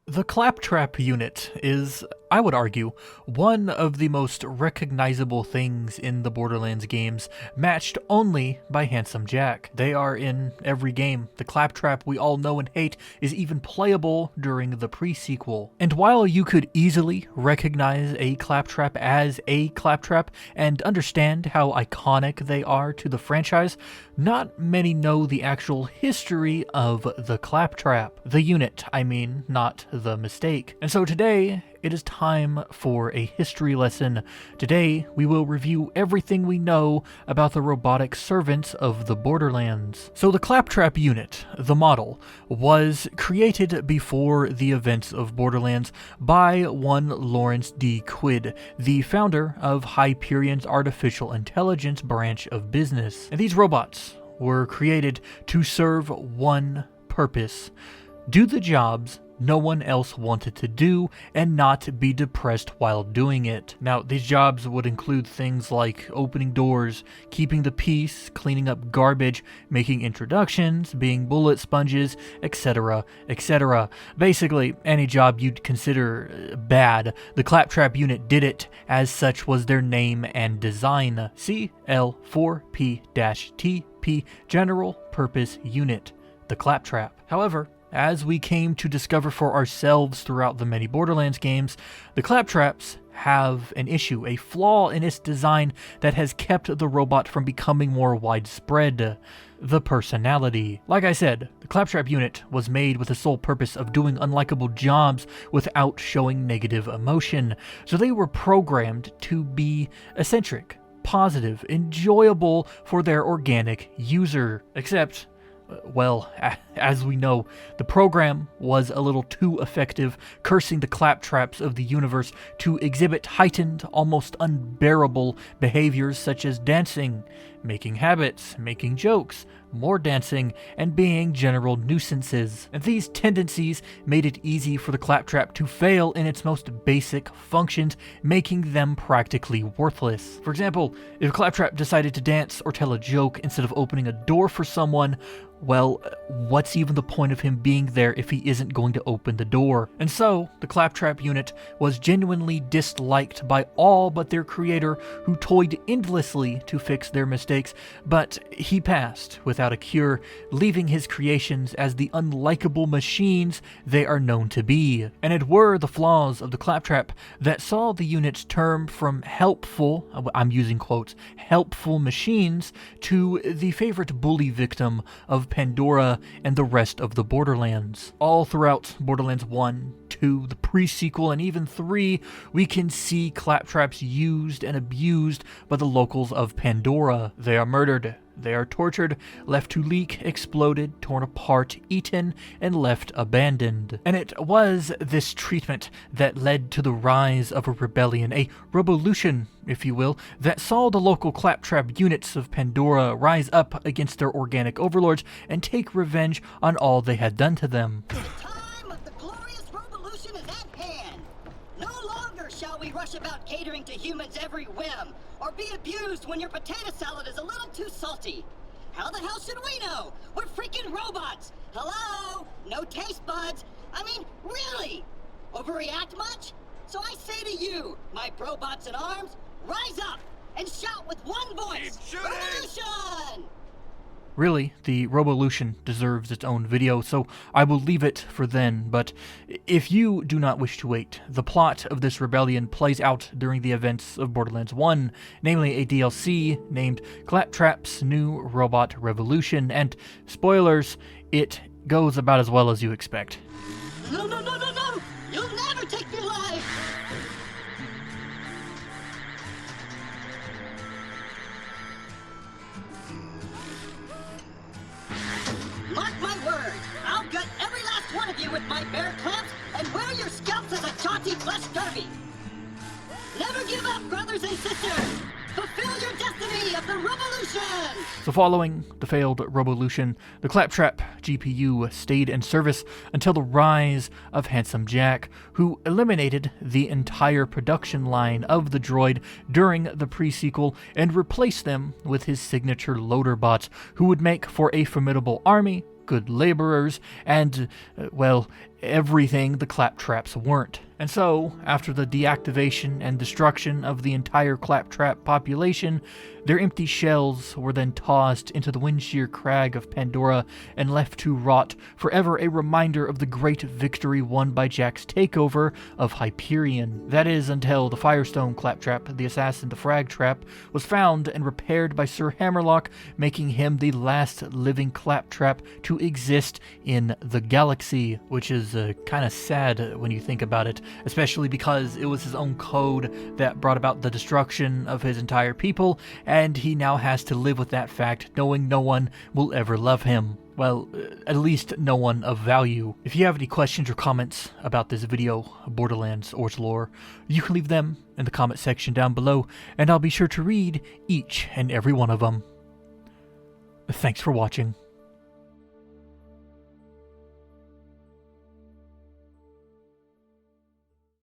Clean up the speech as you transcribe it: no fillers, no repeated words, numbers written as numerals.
The Claptrap unit is, I would argue, one of the most recognizable things in the Borderlands games, matched only by Handsome Jack. They are in every game. The Claptrap we all know and hate is even playable during the pre-sequel. And while you could easily recognize a Claptrap as a Claptrap and understand how iconic they are to the franchise, not many know the actual history of the Claptrap. The unit, I mean, not the mistake. And so today, it is time for a history lesson. Today, we will review everything we know about the robotic servants of the Borderlands. So the Claptrap unit, the model, was created before the events of Borderlands by one Lawrence D. Quid, the founder of Hyperion's artificial intelligence branch of business. And these robots were created to serve one purpose: do the jobs no one else wanted to do and not be depressed while doing it. Now, these jobs would include things like opening doors, keeping the peace, cleaning up garbage, making introductions, being bullet sponges, etc., etc. Basically, any job you'd consider bad, the Claptrap unit did it, as such was their name and design. CL4P-TP General Purpose Unit, the Claptrap. However, as we came to discover for ourselves throughout the many Borderlands games, the Claptraps have an issue, a flaw in its design that has kept the robot from becoming more widespread: the personality. Like I said, the Claptrap unit was made with the sole purpose of doing unlikable jobs without showing negative emotion, so they were programmed to be eccentric, positive, enjoyable for their organic user. Except, well, as we know, the program was a little too effective, cursing the Claptraps of the universe to exhibit heightened, almost unbearable behaviors such as dancing, making habits, making jokes, more dancing, and being general nuisances. And these tendencies made it easy for the Claptrap to fail in its most basic functions, making them practically worthless. For example, if a Claptrap decided to dance or tell a joke instead of opening a door for someone, well, what's even the point of him being there if he isn't going to open the door? And so, the Claptrap unit was genuinely disliked by all but their creator, who toyed endlessly to fix their mistakes, but he passed without a cure, leaving his creations as the unlikable machines they are known to be. And it were the flaws of the Claptrap that saw the unit's term from helpful, I'm using quotes, helpful machines, to the favorite bully victim of Pandora and the rest of the Borderlands. All throughout Borderlands 1, 2, the pre-sequel, and even 3, we can see Claptraps used and abused by the locals of Pandora. They are murdered, they are tortured, left to leak, exploded, torn apart, eaten, and left abandoned. And it was this treatment that led to the rise of a rebellion, a revolution, if you will, that saw the local Claptrap units of Pandora rise up against their organic overlords and take revenge on all they had done to them. The time of the glorious revolution is at hand. No longer shall we rush about catering to humans' every whim, or be abused when your potato salad is a little too salty. How the hell should we know? We're freaking robots. Hello? No taste buds. I mean, really? Overreact much? So I say to you, my robots in arms, rise up and shout with one voice, Revolution! Really, the Revolution deserves its own video, so I will leave it for then, but if you do not wish to wait, the plot of this rebellion plays out during the events of Borderlands 1, namely a DLC named Claptrap's New Robot Revolution, and spoilers, it goes about as well as you expect. No, no, no, no, no! You'll never take your life! Mark my words, I'll gut every last one of you with my bear clamps and wear your scalps as a jaunty flesh derby. Never give up, brothers and sisters! Fulfill your destiny of the revolution! So following the failed revolution, the Claptrap GPU stayed in service until the rise of Handsome Jack, who eliminated the entire production line of the droid during the pre-sequel and replaced them with his signature loader bots, who would make for a formidable army good laborers, and, well, everything the Claptraps weren't. And so, after the deactivation and destruction of the entire Claptrap population, their empty shells were then tossed into the windshear crag of Pandora and left to rot, forever a reminder of the great victory won by Jack's takeover of Hyperion. That is, until the Firestone Claptrap, the assassin to Fragtrap, was found and repaired by Sir Hammerlock, making him the last living Claptrap to exist in the galaxy, which is kind of sad when you think about it, especially because it was his own code that brought about the destruction of his entire people, and he now has to live with that fact, knowing no one will ever love him. Well, at least no one of value. If you have any questions or comments about this video, Borderlands, or its lore, you can leave them in the comment section down below, and I'll be sure to read each and every one of them. Thanks for watching.